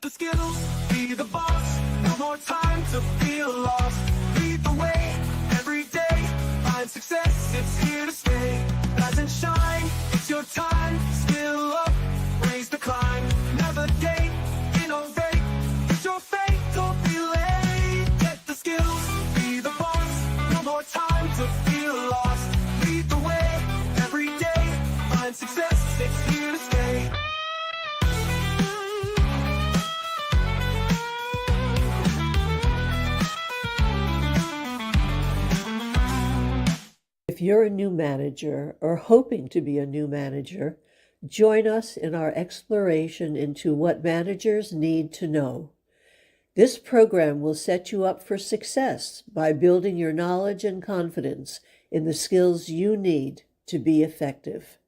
the skills, be the boss. No more time to feel lost. Lead the way every day. Find success, it's here to stay. Rise and shine, it's your time. Skill up, raise the climb. Navigate, innovate. It's your fate, don't be late. Get the skills, be the boss. No more time to feel lost. Lead the way every day. Find success, it's here to stay. If you're a new manager or hoping to be a new manager, join us in our exploration into what managers need to know. This program will set you up for success by building your knowledge and confidence in the skills you need to be effective.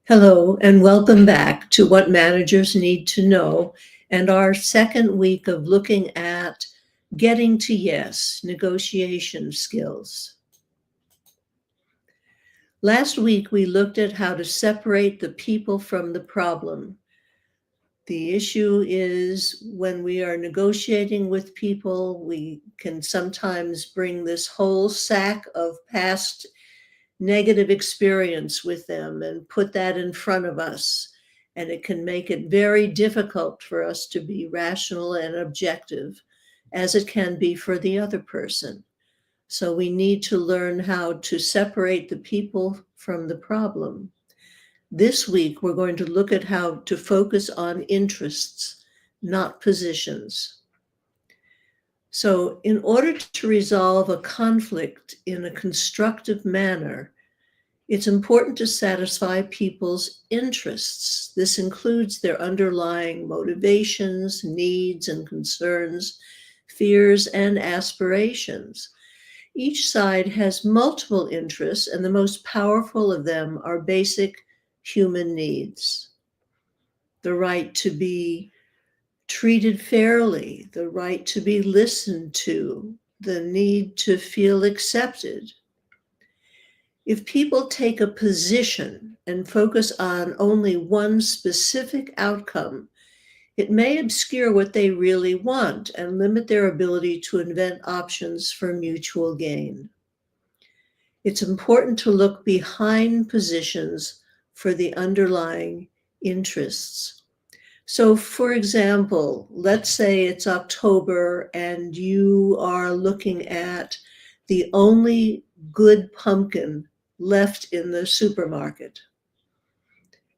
Hello, and welcome back to What Managers Need to Know and our second week of looking at getting to yes, negotiation skills. Last week, we looked at how to separate the people from the problem. The issue is when we are negotiating with people, we can sometimes bring this whole sack of past negative experience with them and put that in front of us. And it can make it very difficult for us to be rational and objective, as it can be for the other person. So we need to learn how to separate the people from the problem. This week, we're going to look at how to focus on interests, not positions. So in order to resolve a conflict in a constructive manner, it's important to satisfy people's interests. This includes their underlying motivations, needs and concerns, fears and aspirations. Each side has multiple interests, and the most powerful of them are basic human needs. The right to be treated fairly, the right to be listened to, the need to feel accepted. If people take a position and focus on only one specific outcome, it may obscure what they really want and limit their ability to invent options for mutual gain. It's important to look behind positions for the underlying interests. So, for example, let's say it's October and you are looking at the only good pumpkin left in the supermarket.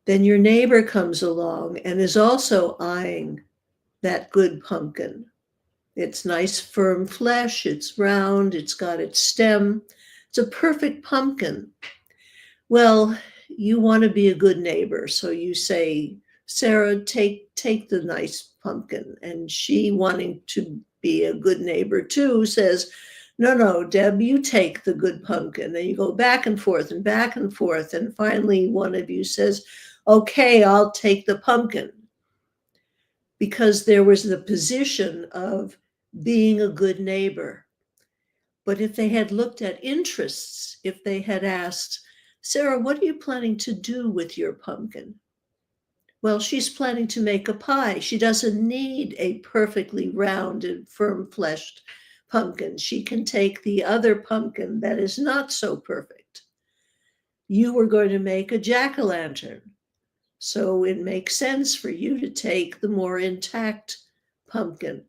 Then your neighbor comes along and is also eyeing that good pumpkin. It's nice, firm flesh, it's round, it's got its stem. It's a perfect pumpkin. Well, you want to be a good neighbor, so you say, Sarah, take the nice pumpkin. And she, wanting to be a good neighbor too, says, no, Deb, you take the good pumpkin. And you go back and forth. And finally, one of you says, okay, I'll take the pumpkin. Because there was the position of being a good neighbor. But if they had looked at interests, if they had asked, Sarah, what are you planning to do with your pumpkin? Well, she's planning to make a pie. She doesn't need a perfectly rounded, firm-fleshed pumpkin. She can take the other pumpkin that is not so perfect. You were going to make a jack-o'-lantern. So it makes sense for you to take the more intact pumpkin.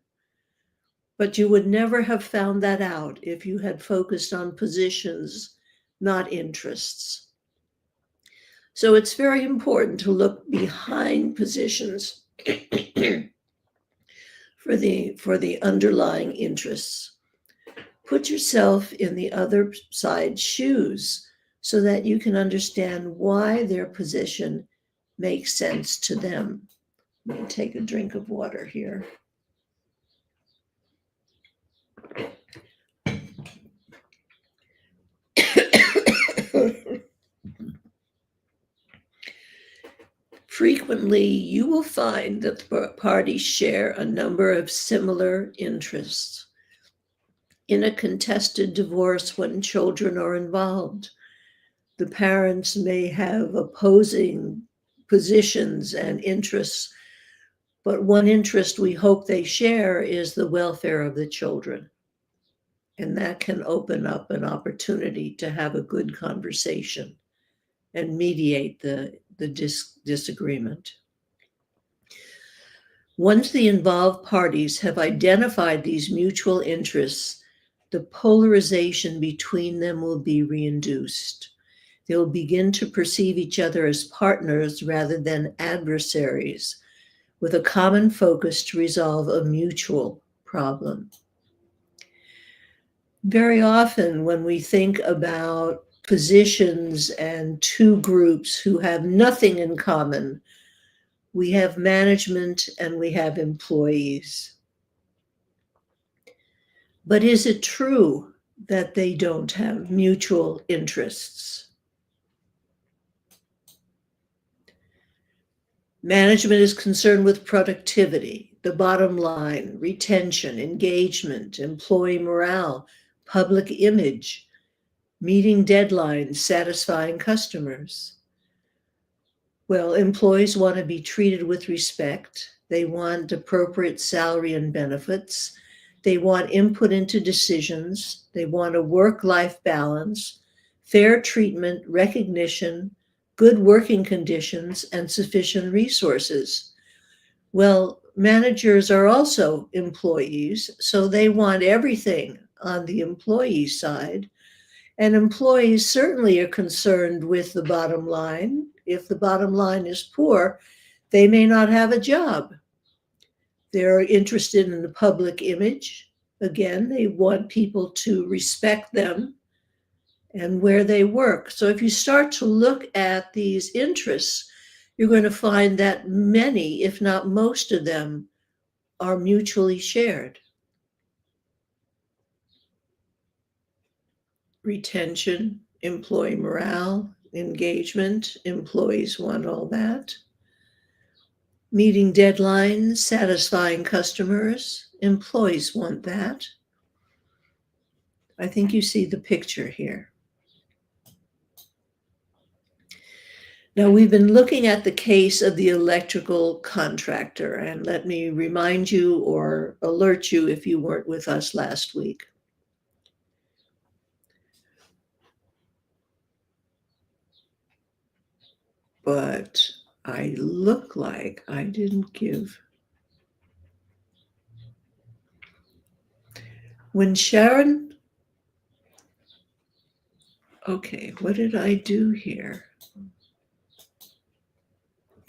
But you would never have found that out if you had focused on positions, not interests. So it's very important to look behind positions for the underlying interests. Put yourself in the other side's shoes so that you can understand why their position makes sense to them. Let me take a drink of water here. Frequently, you will find that the parties share a number of similar interests. In a contested divorce, when children are involved, the parents may have opposing positions and interests, But one interest we hope they share is the welfare of the children. And that can open up an opportunity to have a good conversation and mediate the disagreement. Once the involved parties have identified these mutual interests, the polarization between them will be reinduced. They will begin to perceive each other as partners rather than adversaries, with a common focus to resolve a mutual problem. Very often, when we think about positions and two groups who have nothing in common, we have management and we have employees. But is it true that they don't have mutual interests? Management is concerned with productivity, the bottom line, retention, engagement, employee morale, public image, meeting deadlines, satisfying customers. Well, employees want to be treated with respect. They want appropriate salary and benefits. They want input into decisions. They want a work-life balance, fair treatment, recognition, good working conditions, and sufficient resources. Well, managers are also employees, so they want everything on the employee side. And employees certainly are concerned with the bottom line. If the bottom line is poor, they may not have a job. They're interested in the public image. Again, they want people to respect them and where they work. So if you start to look at these interests, you're going to find that many, if not most of them, are mutually shared. Retention, employee morale, engagement, employees want all that. Meeting deadlines, satisfying customers, employees want that. I think you see the picture here. Now, we've been looking at the case of the electrical contractor, and let me remind you or alert you if you weren't with us last week. But I look like I didn't give. When Sharon, okay, what did I do here?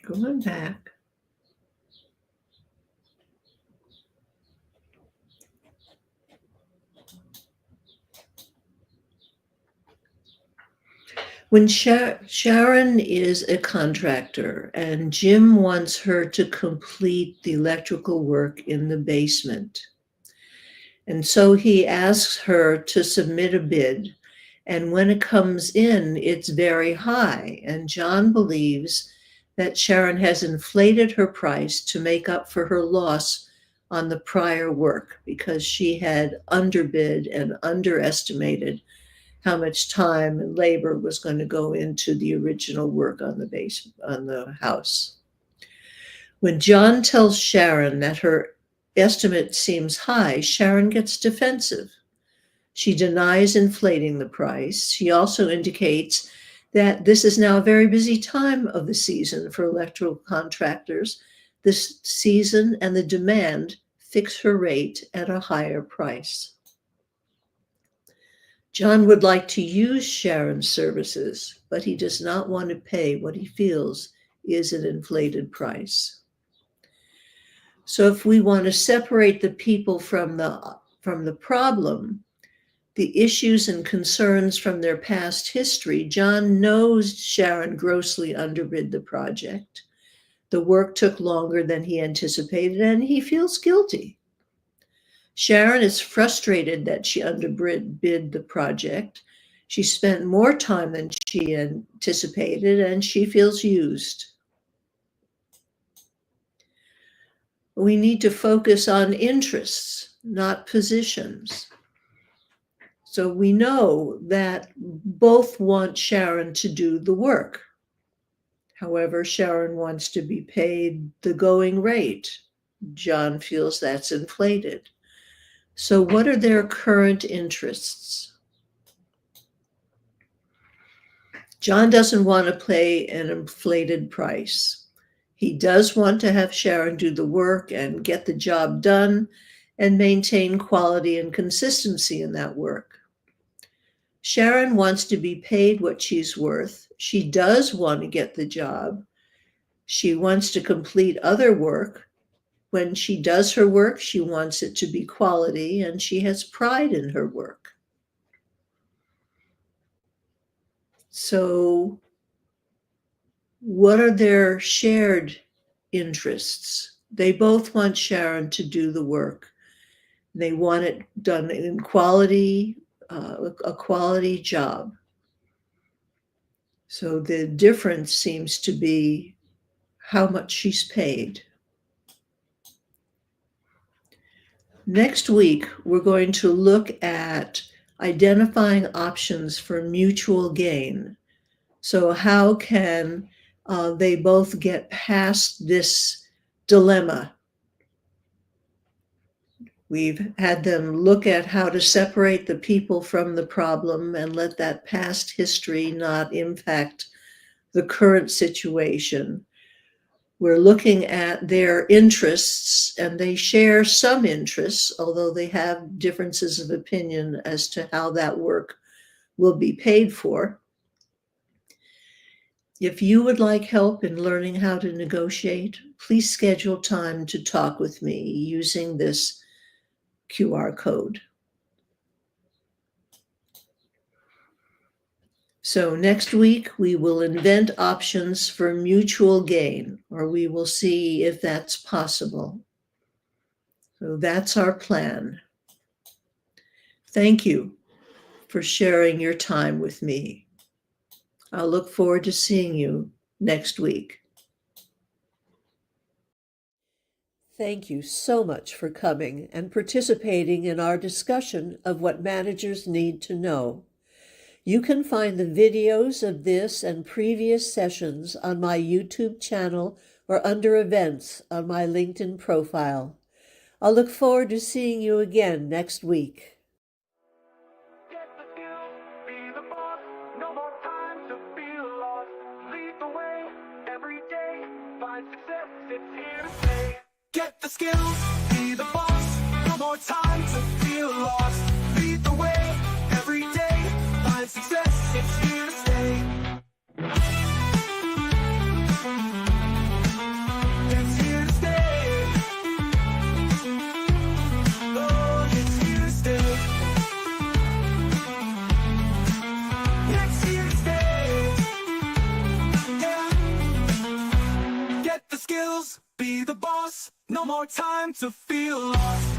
Going back. When Sharon is a contractor and Jim wants her to complete the electrical work in the basement. And so he asks her to submit a bid. And when it comes in, it's very high. And John believes that Sharon has inflated her price to make up for her loss on the prior work because she had underbid and underestimated how much time and labor was going to go into the original work on the house. When John tells Sharon that her estimate seems high, Sharon gets defensive. She denies inflating the price. She also indicates that this is now a very busy time of the season for electrical contractors. This season and the demand fix her rate at a higher price. John would like to use Sharon's services, but he does not want to pay what he feels is an inflated price. So if we want to separate the people from the problem, the issues and concerns from their past history, John knows Sharon grossly underbid the project. The work took longer than he anticipated, and he feels guilty. Sharon is frustrated that she underbid the project. She spent more time than she anticipated, and she feels used. We need to focus on interests, not positions. So we know that both want Sharon to do the work. However, Sharon wants to be paid the going rate. John feels that's inflated. So what are their current interests? John doesn't want to pay an inflated price. He does want to have Sharon do the work and get the job done and maintain quality and consistency in that work. Sharon wants to be paid what she's worth. She does want to get the job. She wants to complete other work. When she does her work, she wants it to be quality, and she has pride in her work. So, what are their shared interests? They both want Sharon to do the work. They want it done in quality, a quality job. So the difference seems to be how much she's paid. Next week, we're going to look at identifying options for mutual gain. So how can they both get past this dilemma? We've had them look at how to separate the people from the problem and let that past history not impact the current situation. We're looking at their interests, and they share some interests, although they have differences of opinion as to how that work will be paid for. If you would like help in learning how to negotiate, please schedule time to talk with me using this QR code. So next week, we will invent options for mutual gain, or we will see if that's possible. So that's our plan. Thank you for sharing your time with me. I'll look forward to seeing you next week. Thank you so much for coming and participating in our discussion of what managers need to know. You can find the videos of this and previous sessions on my YouTube channel or under events on my LinkedIn profile. I'll look forward to seeing you again next week. Get the skills, be the boss, no more time to feel lost. Lead the way, every day, find success, it's here to stay. Get the skills, be the boss, no more time to feel lost. Lead the way, every day, find success, it's here to stay. It's here to stay. Oh, it's here to stay. It's here to stay. Yeah. Get the skills, be the boss, no more time to feel lost.